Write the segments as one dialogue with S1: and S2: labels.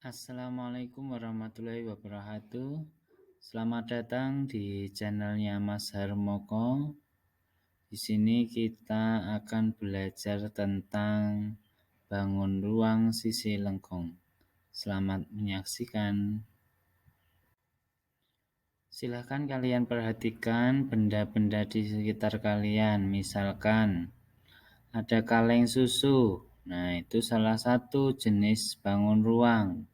S1: Assalamualaikum warahmatullahi wabarakatuh. Selamat datang di channelnya Mas Harmoko. Di sini kita akan belajar tentang bangun ruang sisi lengkung. Selamat menyaksikan. Silahkan kalian perhatikan benda-benda di sekitar kalian. Misalkan ada kaleng susu. Nah, itu salah satu jenis bangun ruang,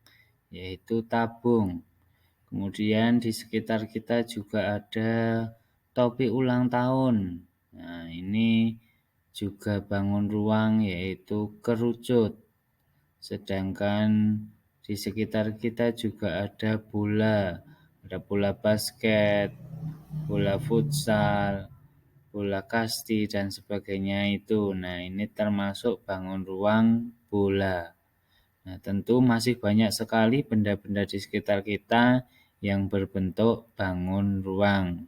S1: yaitu tabung. Kemudian di sekitar kita juga ada topi ulang tahun. Nah, ini juga bangun ruang, yaitu kerucut. Sedangkan di sekitar kita juga ada bola basket, bola futsal, bola kasti dan sebagainya itu. Nah, ini termasuk bangun ruang bola. Nah, tentu masih banyak sekali benda-benda di sekitar kita yang berbentuk bangun ruang.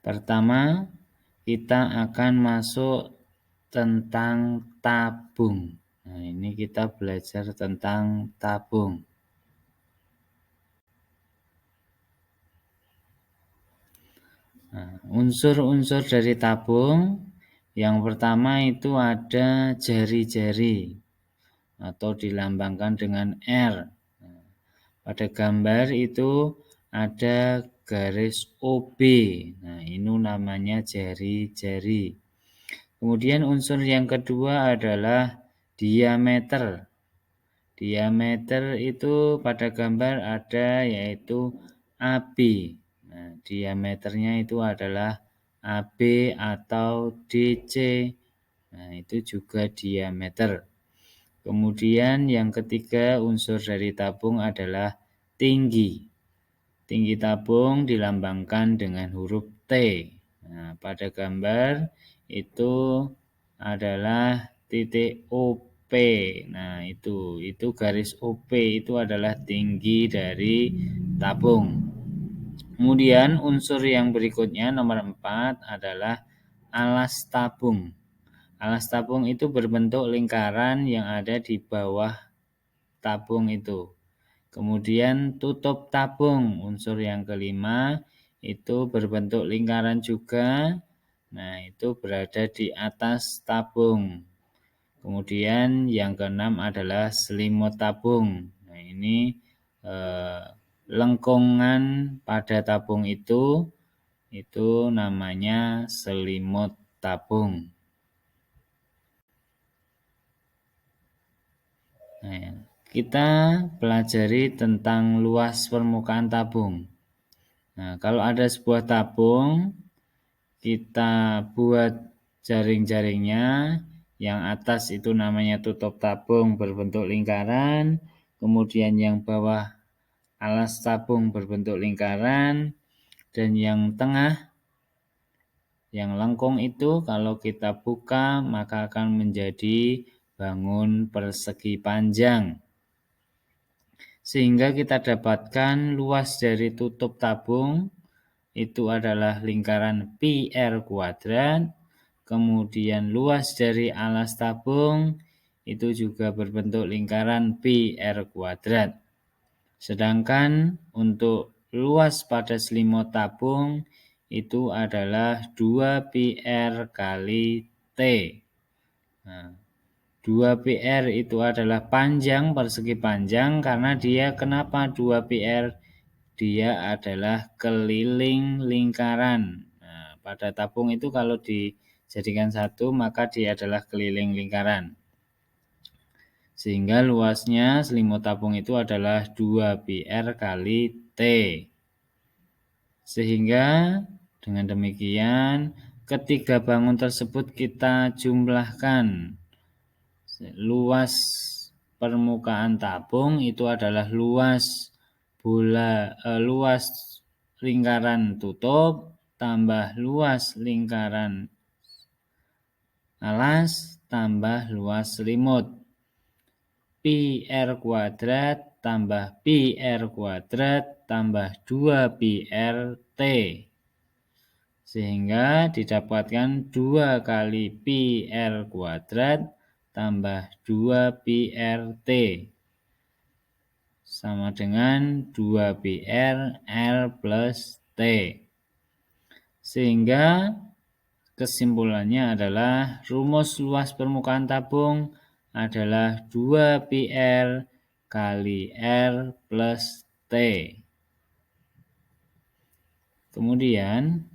S1: Pertama, kita akan masuk tentang tabung. Nah, ini kita belajar tentang tabung. Nah, unsur-unsur dari tabung, yang pertama itu ada jari-jari atau dilambangkan dengan R. Pada gambar itu ada garis OB. Nah, ini namanya jari-jari. Kemudian unsur yang kedua adalah diameter. Diameter itu pada gambar ada yaitu AB. Nah, diameternya itu adalah AB atau DC. Nah, itu juga diameter. Kemudian yang ketiga unsur dari tabung adalah tinggi. Tinggi tabung dilambangkan dengan huruf T. Nah, pada gambar itu adalah titik OP. Nah, itu garis OP itu adalah tinggi dari tabung. Kemudian unsur yang berikutnya nomor 4 adalah alas tabung. Alas tabung itu berbentuk lingkaran yang ada di bawah tabung itu. Kemudian tutup tabung, unsur yang kelima itu berbentuk lingkaran juga. Nah, itu berada di atas tabung. Kemudian yang keenam adalah selimut tabung. Nah, ini lengkungan pada tabung itu namanya selimut tabung. Nah, kita pelajari tentang luas permukaan tabung. Nah, kalau ada sebuah tabung, kita buat jaring-jaringnya. Yang atas itu namanya tutup tabung berbentuk lingkaran. Kemudian yang bawah alas tabung berbentuk lingkaran. Dan yang tengah, yang lengkung itu kalau kita buka maka akan menjadi bangun persegi panjang. Sehingga kita dapatkan luas dari tutup tabung itu adalah lingkaran PR kuadrat. Kemudian luas dari alas tabung itu juga berbentuk lingkaran PR kuadrat. Sedangkan untuk luas pada selimut tabung itu adalah 2PR kali T. Nah, 2PR itu adalah panjang persegi panjang karena dia kenapa 2PR? Dia adalah keliling lingkaran. Nah, pada tabung itu kalau dijadikan satu maka dia adalah keliling lingkaran. Sehingga luasnya selimut tabung itu adalah 2PR kali T. Sehingga dengan demikian ketiga bangun tersebut kita jumlahkan. Luas permukaan tabung itu adalah luas lingkaran tutup tambah luas lingkaran alas tambah luas selimut. PR kuadrat tambah PR kuadrat tambah 2PR T. Sehingga didapatkan 2 kali pi R kuadrat tambah 2 pi R T sama dengan 2 pi R plus T. Sehingga kesimpulannya adalah rumus luas permukaan tabung adalah 2 pi R kali R plus T. Kemudian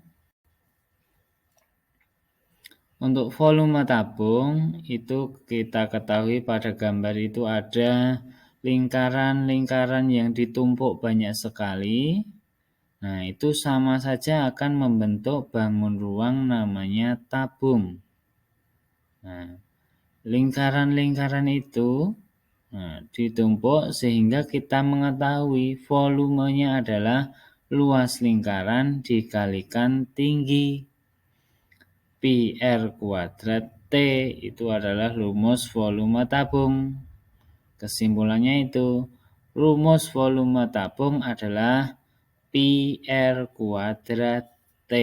S1: untuk volume tabung itu kita ketahui pada gambar itu ada lingkaran-lingkaran yang ditumpuk banyak sekali. Nah, itu sama saja akan membentuk bangun ruang namanya tabung. Nah, lingkaran-lingkaran itu ditumpuk sehingga kita mengetahui volumenya adalah luas lingkaran dikalikan tinggi. Pi R kuadrat T itu adalah rumus volume tabung. Kesimpulannya itu, rumus volume tabung adalah pi R kuadrat T.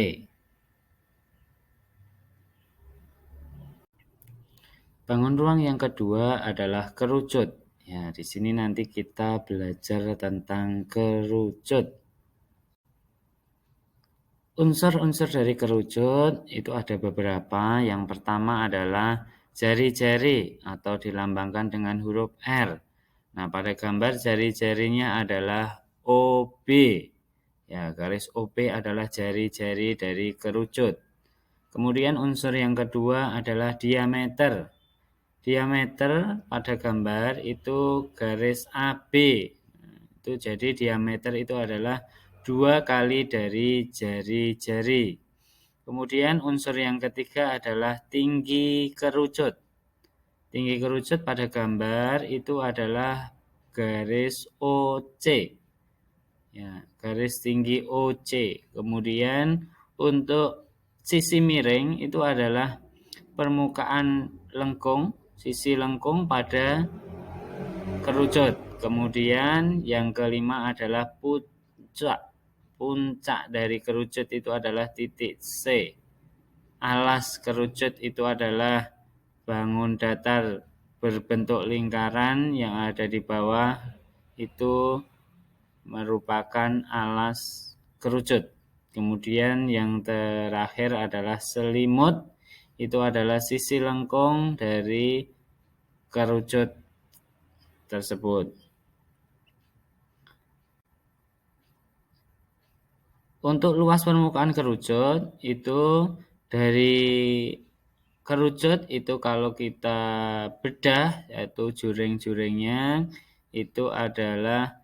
S1: Bangun ruang yang kedua adalah kerucut. Ya, di sini nanti kita belajar tentang kerucut. Unsur-unsur dari kerucut itu ada beberapa. Yang pertama adalah jari-jari atau dilambangkan dengan huruf R. Nah, pada gambar jari-jarinya adalah OB. Ya, garis OB adalah jari-jari dari kerucut. Kemudian unsur yang kedua adalah diameter. Diameter pada gambar itu garis AB. Itu jadi diameter itu adalah 2 kali dari jari-jari. Kemudian unsur yang ketiga adalah tinggi kerucut. Tinggi kerucut pada gambar itu adalah garis OC. Ya, garis tinggi OC. Kemudian untuk sisi miring itu adalah permukaan lengkung, sisi lengkung pada kerucut. Kemudian yang kelima adalah puncak. Puncak dari kerucut itu adalah titik C. Alas kerucut itu adalah bangun datar berbentuk lingkaran yang ada di bawah itu merupakan alas kerucut. Kemudian yang terakhir adalah selimut. Itu adalah sisi lengkung dari kerucut tersebut. Untuk luas permukaan kerucut itu dari kerucut itu kalau kita bedah yaitu juring-juringnya itu adalah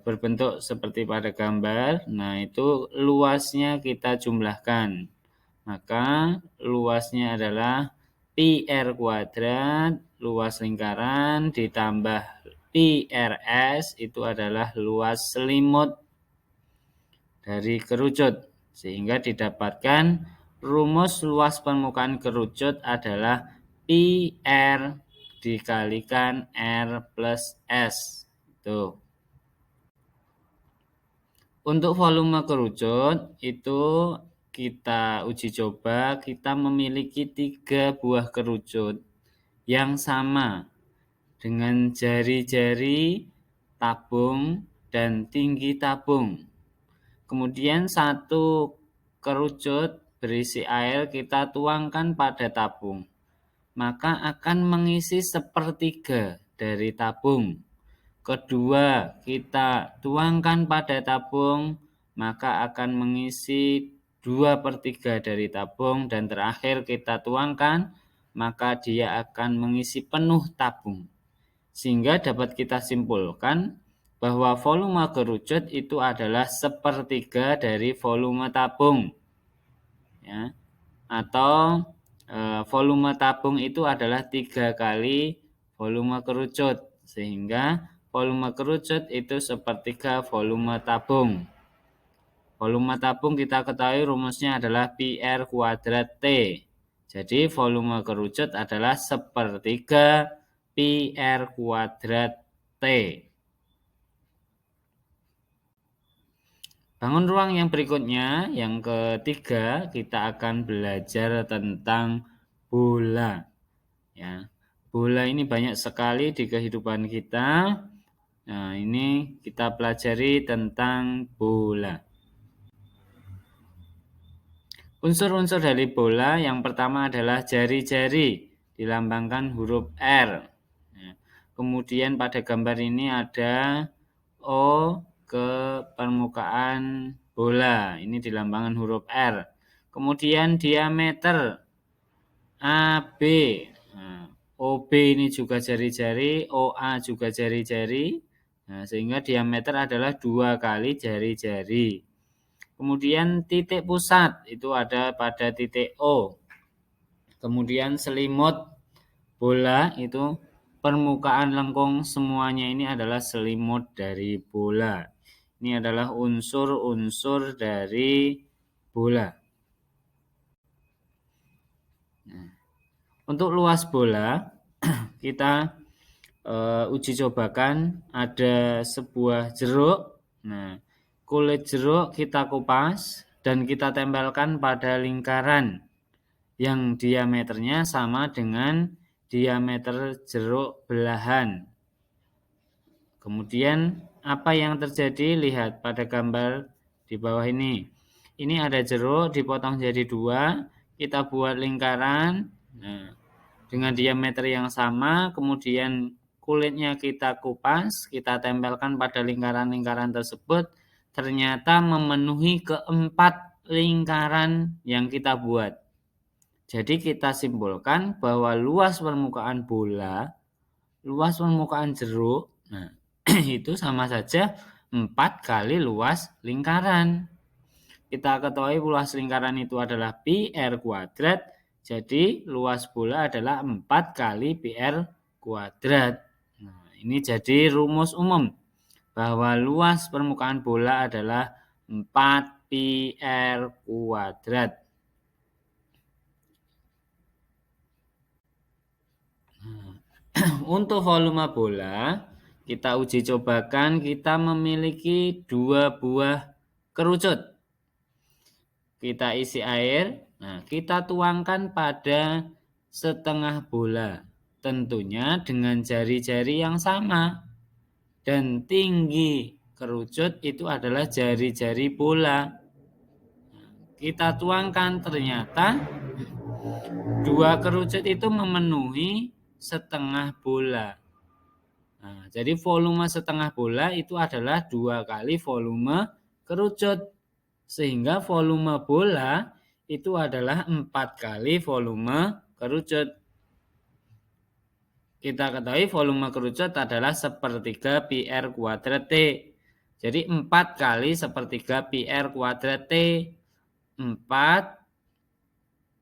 S1: berbentuk seperti pada gambar. Nah, itu luasnya kita jumlahkan. Maka luasnya adalah pi R kuadrat, luas lingkaran ditambah pi RS itu adalah luas selimut dari kerucut. Sehingga didapatkan rumus luas permukaan kerucut adalah pi R dikalikan R plus S. Tuh. Untuk volume kerucut itu kita uji coba, kita memiliki 3 buah kerucut yang sama dengan jari-jari tabung dan tinggi tabung. Kemudian satu kerucut berisi air kita tuangkan pada tabung, maka akan mengisi 1/3 dari tabung. Kedua, kita tuangkan pada tabung, maka akan mengisi 2/3 dari tabung. Dan terakhir kita tuangkan, maka dia akan mengisi penuh tabung. Sehingga dapat kita simpulkan bahwa volume kerucut itu adalah 1/3 dari volume tabung. Ya. Atau volume tabung itu adalah 3 kali volume kerucut. Sehingga volume kerucut itu 1/3 volume tabung. Volume tabung kita ketahui rumusnya adalah pi R kuadrat T. Jadi volume kerucut adalah 1/3 pi R kuadrat T. Bangun ruang yang berikutnya, yang ketiga, kita akan belajar tentang bola. Ya, bola ini banyak sekali di kehidupan kita. Nah, ini kita pelajari tentang bola. Unsur-unsur dari bola yang pertama adalah jari-jari, dilambangkan huruf R. Ya. Kemudian pada gambar ini ada O ke permukaan bola, ini dilambangkan huruf R. Kemudian diameter AB, nah, OB ini juga jari-jari, OA juga jari-jari. Nah, sehingga diameter adalah 2 kali jari-jari. Kemudian titik pusat itu ada pada titik O. Kemudian selimut bola itu permukaan lengkung semuanya ini adalah selimut dari bola. Ini adalah unsur-unsur dari bola. Nah, untuk luas bola kita uji cobakan ada sebuah jeruk. Nah, kulit jeruk kita kupas dan kita tempelkan pada lingkaran yang diameternya sama dengan diameter jeruk belahan. Kemudian apa yang terjadi? Lihat pada gambar di bawah ini. Ini ada jeruk dipotong jadi 2, kita buat lingkaran. Nah, dengan diameter yang sama, kemudian kulitnya kita kupas, kita tempelkan pada lingkaran-lingkaran tersebut, ternyata memenuhi keempat lingkaran yang kita buat. Jadi kita simpulkan bahwa luas permukaan bola, luas permukaan jeruk, nah itu sama saja 4 kali luas lingkaran. Kita ketahui luas lingkaran itu adalah pi r kuadrat, jadi luas bola adalah 4 kali pi r kuadrat. Nah, ini jadi rumus umum bahwa luas permukaan bola adalah 4 pi r kuadrat. Untuk volume bola, kita uji cobakan, kita memiliki 2 buah kerucut. Kita isi air, nah kita tuangkan pada setengah bola. Tentunya dengan jari-jari yang sama. Dan tinggi kerucut itu adalah jari-jari bola. Kita tuangkan, ternyata 2 kerucut itu memenuhi setengah bola. Nah, jadi volume setengah bola itu adalah 2 kali volume kerucut. Sehingga volume bola itu adalah 4 kali volume kerucut. Kita ketahui volume kerucut adalah sepertiga pi r kuadrat T. Jadi 4 kali sepertiga pi r kuadrat T. 4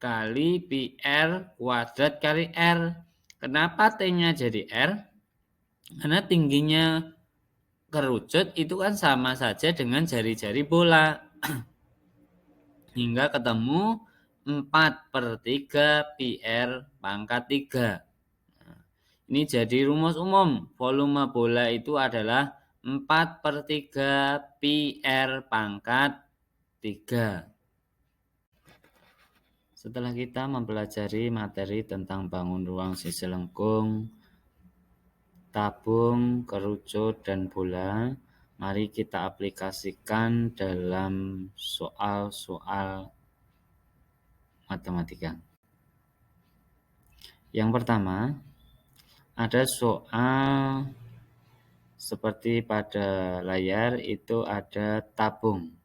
S1: kali pi r kuadrat kali R. Kenapa T-nya jadi R? Karena tingginya kerucut itu kan sama saja dengan jari-jari bola. Hingga ketemu 4/3 pi r pangkat 3. Nah, ini jadi rumus umum. Volume bola itu adalah 4/3 pi r pangkat 3. Setelah kita mempelajari materi tentang bangun ruang sisi lengkung, tabung, kerucut, dan bola, mari kita aplikasikan dalam soal-soal matematika. Yang pertama, ada soal seperti pada layar itu ada tabung.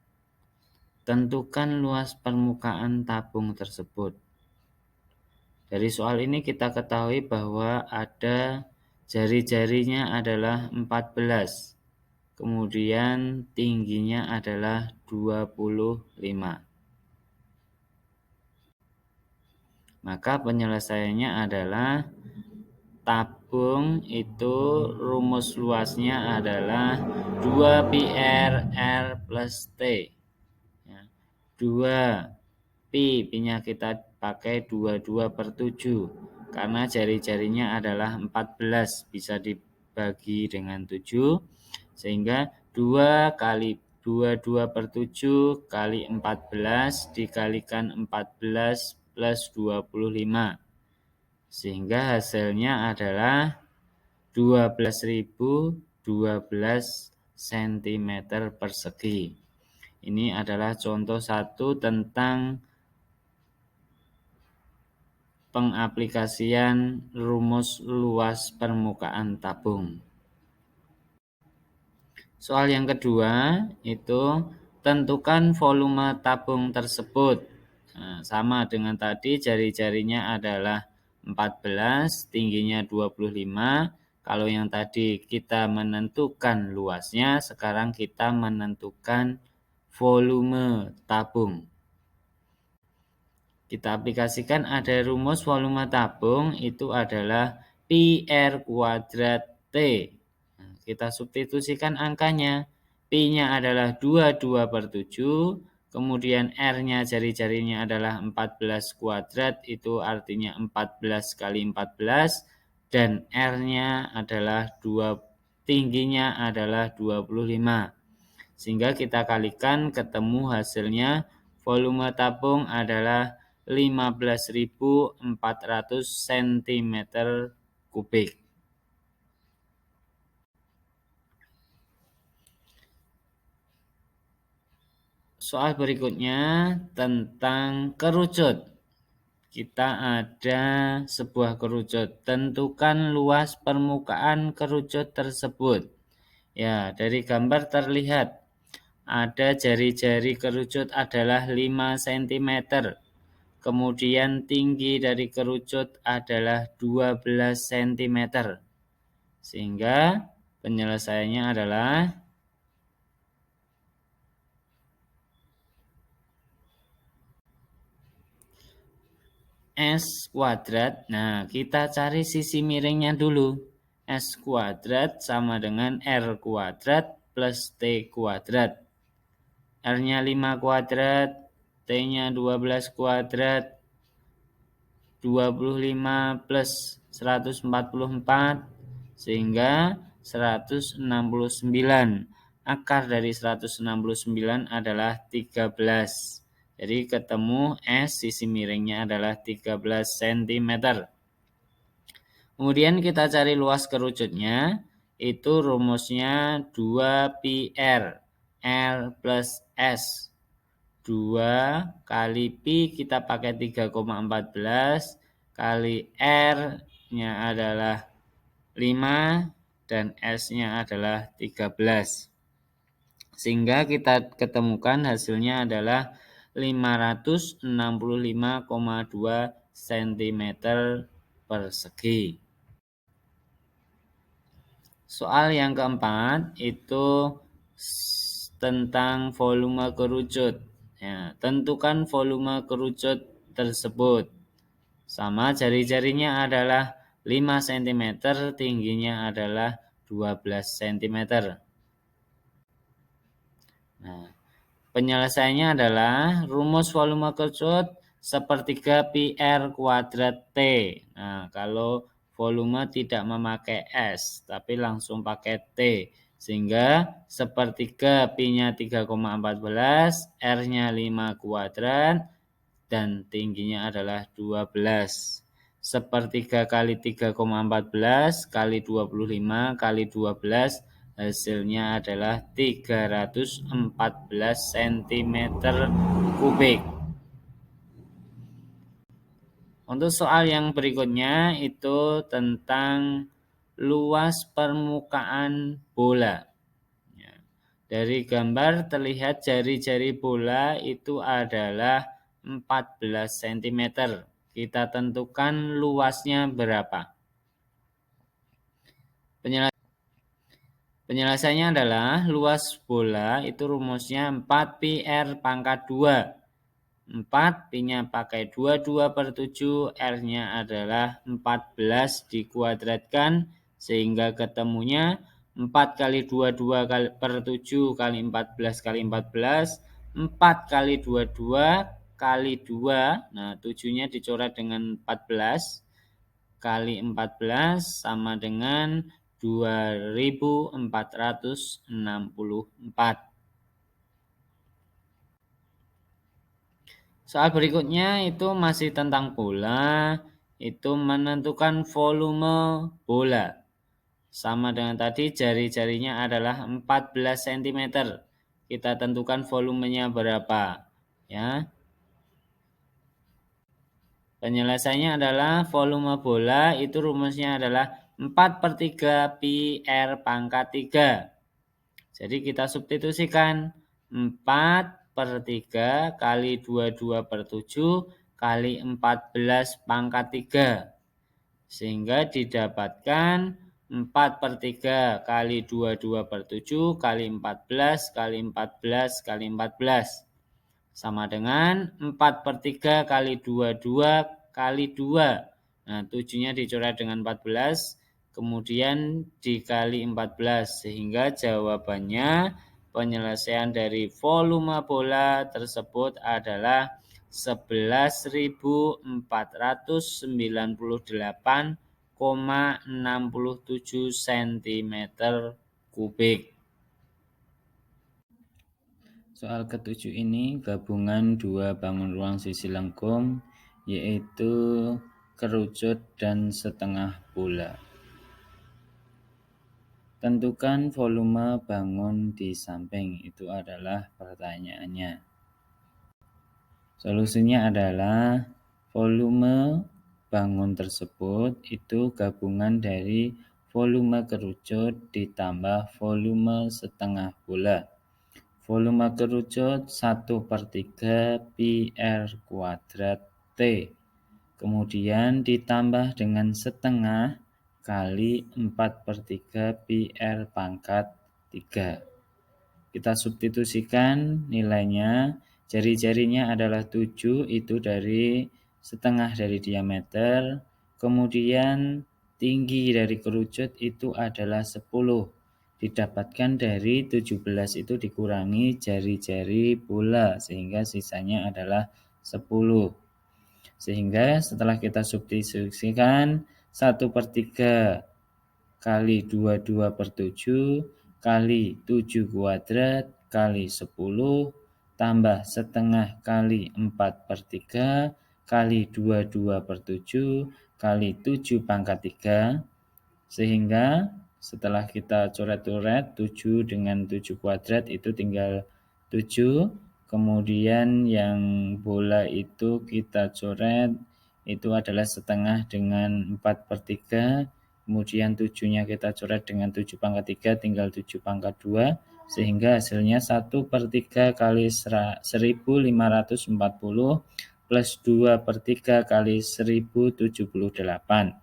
S1: Tentukan luas permukaan tabung tersebut. Dari soal ini kita ketahui bahwa ada jari-jarinya adalah 14. Kemudian tingginya adalah 25. Maka penyelesaiannya adalah tabung itu rumus luasnya adalah 2 pi r plus T. 2 pi-nya kita pakai 22/7 karena jari-jarinya adalah 14, bisa dibagi dengan 7 sehingga 2 kali 22/7 kali 14 dikalikan 14 plus 25. Sehingga hasilnya adalah 12.012 cm persegi. Ini adalah contoh 1 tentang pengaplikasian rumus luas permukaan tabung. Soal yang kedua itu tentukan volume tabung tersebut. Nah, sama dengan tadi, jari-jarinya adalah 14, tingginya 25. Kalau yang tadi kita menentukan luasnya, sekarang kita menentukan volume tabung. Kita aplikasikan, ada rumus volume tabung itu adalah pi R kuadrat T. Nah, kita substitusikan angkanya. Pi-nya adalah 22/7, kemudian R-nya jari-jarinya adalah 14 kuadrat, itu artinya 14 kali 14, dan R-nya adalah tingginya adalah 25. Sehingga kita kalikan, ketemu hasilnya volume tabung adalah 15.400 cm kubik. Soal berikutnya tentang kerucut. Kita ada sebuah kerucut. Tentukan luas permukaan kerucut tersebut. Ya, dari gambar terlihat ada jari-jari kerucut adalah 5 cm. Kemudian tinggi dari kerucut adalah 12 cm. Sehingga penyelesaiannya adalah S kuadrat. Nah, kita cari sisi miringnya dulu. S kuadrat sama dengan R kuadrat plus T kuadrat. R-nya 5 kuadrat, T-nya 12 kuadrat, 25 plus 144, sehingga 169. Akar dari 169 adalah 13. Jadi ketemu S, sisi miringnya adalah 13 cm. Kemudian kita cari luas kerucutnya. Itu rumusnya 2πr. R plus S. 2 kali pi kita pakai 3,14. Kali R-nya adalah 5. Dan S-nya adalah 13. Sehingga kita ketemukan hasilnya adalah 565,2 cm persegi. Soal yang keempat itu tentang volume kerucut. Ya, tentukan volume kerucut tersebut. Sama, jari-jarinya adalah 5 cm, tingginya adalah 12 cm. Nah, penyelesaiannya adalah rumus volume kerucut sepertiga pi R kuadrat T. Nah, kalau volume tidak memakai S, tapi langsung pakai T. Sehingga sepertiga pi-nya 3,14, R-nya 5 kuadrat, dan tingginya adalah 12. Sepertiga kali 3,14 kali 25 kali 12, hasilnya adalah 314 cm kubik. Untuk soal yang berikutnya itu tentang luas permukaan bola. Dari gambar terlihat jari-jari bola itu adalah 14 cm. Kita tentukan luasnya berapa. Penyelesaiannya adalah luas bola itu rumusnya 4 pi R pangkat 2. 4 pi-nya pakai 22/7, R-nya adalah 14 dikuadratkan, sehingga ketemunya 4 kali 22/7 kali 14 kali 14, 4 kali 22 kali 2, nah 7-nya dicoret dengan 14, kali 14 sama dengan 2464. Soal berikutnya itu masih tentang bola, itu menentukan volume bola. Sama dengan tadi, jari-jarinya adalah 14 cm. Kita tentukan volumenya berapa, ya. Penyelesaiannya adalah volume bola itu rumusnya adalah 4/3 pi R pangkat 3. Jadi kita substitusikan 4/3 kali 22/7 kali 14 pangkat 3. Sehingga didapatkan 4/3 kali 22/7 kali 14 kali 14 kali 14. Sama dengan 4/3 kali 22 kali 2. Nah, 7-nya dicoret dengan 14, kemudian dikali 14. Sehingga jawabannya penyelesaian dari volume bola tersebut adalah 11.498,67 cm kubik. Soal ketujuh ini gabungan dua bangun ruang sisi lengkung, yaitu kerucut dan setengah bola. Tentukan volume bangun di samping, itu adalah pertanyaannya. Solusinya adalah volume bangun tersebut itu gabungan dari volume kerucut ditambah volume setengah bola. Volume kerucut 1/3 pi R kuadrat T. Kemudian ditambah dengan setengah kali 4/3 pi R pangkat 3. Kita substitusikan nilainya. Jari-jarinya adalah 7, itu dari setengah dari diameter. Kemudian tinggi dari kerucut itu adalah 10. Didapatkan dari 17 itu dikurangi jari-jari bola, sehingga sisanya adalah 10. Sehingga setelah kita substitusikan 1/3 kali 22/7 kali 7 kuadrat kali 10 tambah setengah kali 4/3 kali 22/7 kali 7 pangkat 3. Sehingga setelah kita coret-coret 7 dengan 7 kuadrat itu tinggal 7. Kemudian yang bola itu kita coret itu adalah setengah dengan 4/3. Kemudian 7-nya kita coret dengan 7 pangkat 3 tinggal 7 pangkat 2. Sehingga hasilnya 1/3 kali 1540 plus 2/3 kali 1078.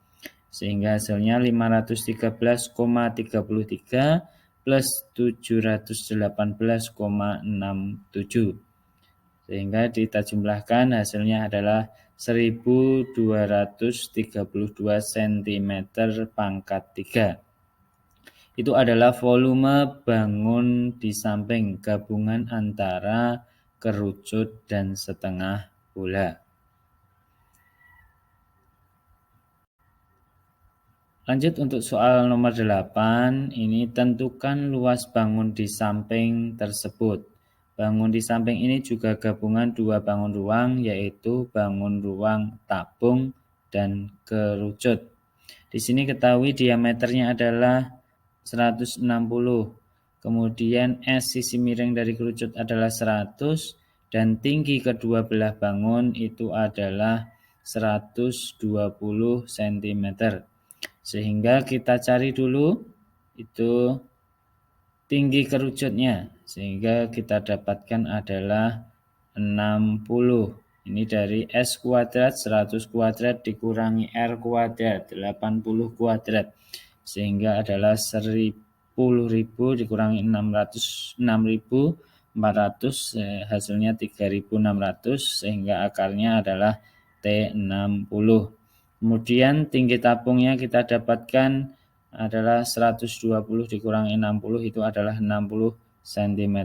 S1: Sehingga hasilnya 513,33 plus 718,67. Sehingga kita jumlahkan hasilnya adalah 1232 cm pangkat 3. Itu adalah volume bangun di samping gabungan antara kerucut dan setengah bola. Lanjut untuk soal nomor 8, ini tentukan luas bangun di samping tersebut. Bangun di samping ini juga gabungan dua bangun ruang, yaitu bangun ruang tabung dan kerucut. Di sini ketahui diameternya adalah 160. Kemudian S sisi miring dari kerucut adalah 100 dan tinggi kedua belah bangun itu adalah 120 cm. Sehingga kita cari dulu itu tinggi kerucutnya. Sehingga kita dapatkan adalah 60. Ini dari S kuadrat 100 kuadrat dikurangi R kuadrat 80 kuadrat. Sehingga adalah 10.000 dikurangi 6.400 hasilnya 3.600. Sehingga akarnya adalah T60. Kemudian tinggi tabungnya kita dapatkan adalah 120 dikurangi 60 itu adalah 60 cm.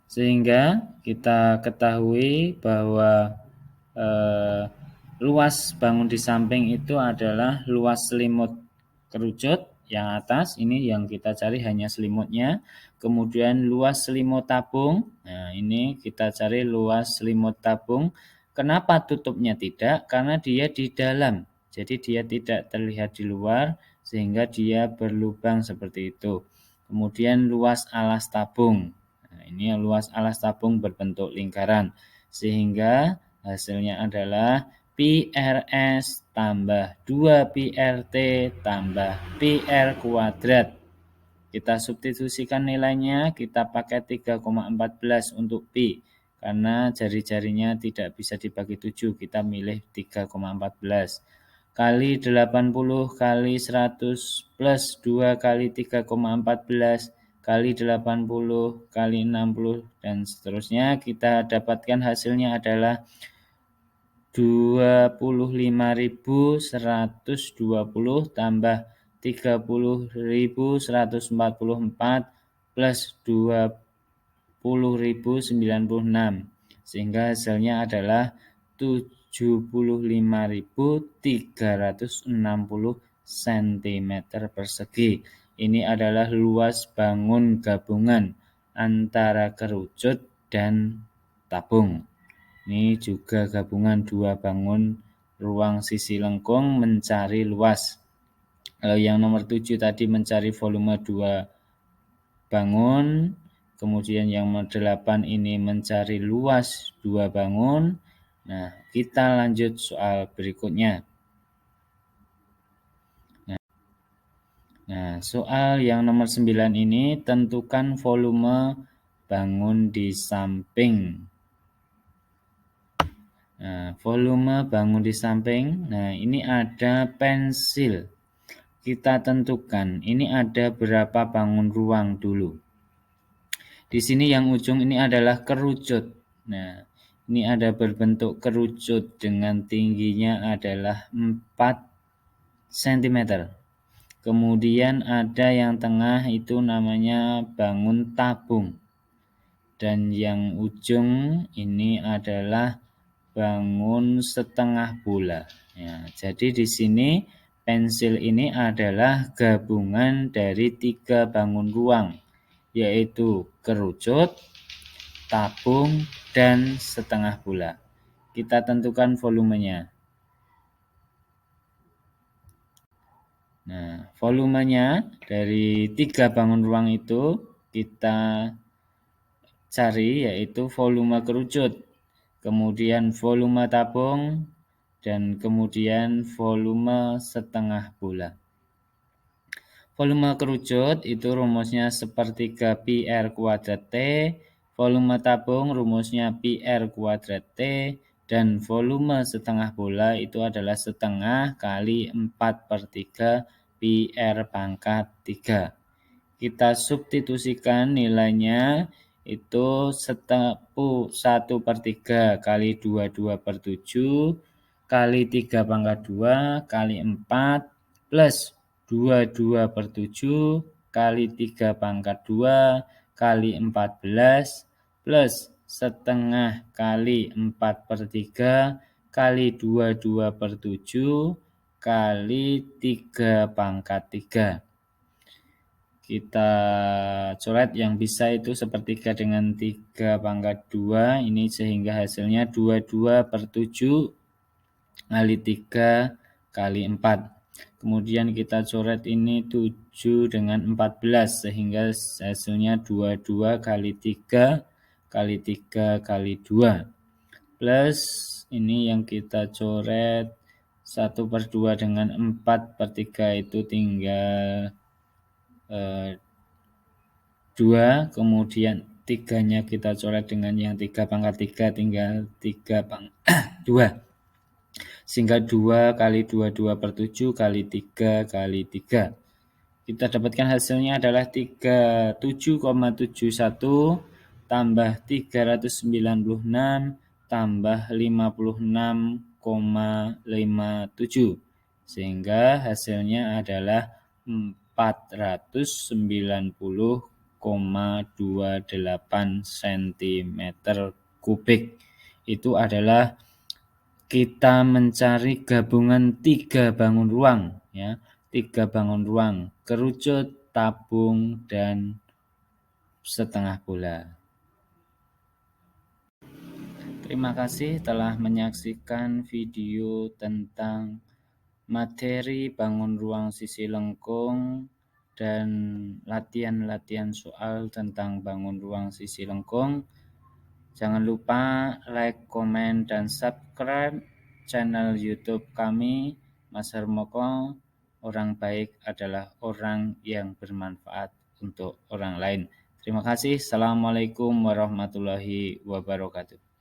S1: Sehingga kita ketahui bahwa luas bangun di samping itu adalah luas selimut kerucut yang atas ini yang kita cari hanya selimutnya. Kemudian luas selimut tabung. Nah, ini kita cari luas selimut tabung. Kenapa tutupnya tidak? Karena dia di dalam. Jadi dia tidak terlihat di luar sehingga dia berlubang seperti itu. Kemudian luas alas tabung. Nah, ini luas alas tabung berbentuk lingkaran sehingga hasilnya adalah PRS tambah 2PRT tambah PR kuadrat. Kita substitusikan nilainya, kita pakai 3,14 untuk P. Karena jari-jarinya tidak bisa dibagi 7, kita milih 3,14. Kali 80 kali 100 plus 2 kali 3,14 kali 80 kali 60 dan seterusnya. Kita dapatkan hasilnya adalah 25.120 tambah 30.144 plus 20.096 sehingga hasilnya adalah 75.360 cm persegi. Ini adalah luas bangun gabungan antara kerucut dan tabung. Ini juga gabungan dua bangun ruang sisi lengkung mencari luas. Kalau yang nomor 7 tadi mencari volume 2 bangun. Kemudian yang nomor 8 ini mencari luas 2 bangun. Nah, kita lanjut soal berikutnya. Nah, soal yang nomor 9 ini tentukan volume bangun di samping. Nah, volume bangun di samping. Nah, ini ada pensil. Kita tentukan. Ini ada berapa bangun ruang dulu. Di sini yang ujung ini adalah kerucut. Nah, ini ada berbentuk kerucut dengan tingginya adalah 4 cm. Kemudian ada yang tengah itu namanya bangun tabung. Dan yang ujung ini adalah bangun setengah bola. Ya, jadi di sini pensil ini adalah gabungan dari 3 bangun ruang, yaitu kerucut, tabung, dan setengah bola. Kita tentukan volumenya. Nah, volumenya dari 3 bangun ruang itu kita cari yaitu volume kerucut, kemudian volume tabung, dan kemudian volume setengah bola. Volume kerucut itu rumusnya sepertiga PR kuadrat T, volume tabung rumusnya PR kuadrat T, dan volume setengah bola itu adalah setengah kali 4/3 PR pangkat 3. Kita substitusikan nilainya itu 1/3 kali 22/7 kali 3/2 kali 4 plus 22/7 kali 3/2 kali 14 plus setengah kali 4/3 kali 22/7 kali 3/3. Kita coret yang bisa itu sepertiga dengan 3/2 ini sehingga hasilnya 22/7 kali 3 kali 4. Kemudian kita coret ini 7 dengan 14 sehingga hasilnya 22 kali 3 kali 3 kali 2 plus ini yang kita coret 1/2 dengan 4/3 itu tinggal 2, kemudian 3-nya kita coret dengan yang 3/3 tinggal 3/2. Sehingga 2 kali 22/7 kali 3 kali 3. Kita dapatkan hasilnya adalah 37,71 tambah 396 tambah 56,57. Sehingga hasilnya adalah 490,28 cm kubik. Itu adalah kita mencari gabungan 3 bangun ruang, ya. 3 bangun ruang, kerucut, tabung, dan setengah bola. Terima kasih telah menyaksikan video tentang materi bangun ruang sisi lengkung dan latihan-latihan soal tentang bangun ruang sisi lengkung. Jangan lupa like, komen, dan subscribe channel YouTube kami, Mas Hermoko. Orang baik adalah orang yang bermanfaat untuk orang lain. Terima kasih. Assalamualaikum warahmatullahi wabarakatuh.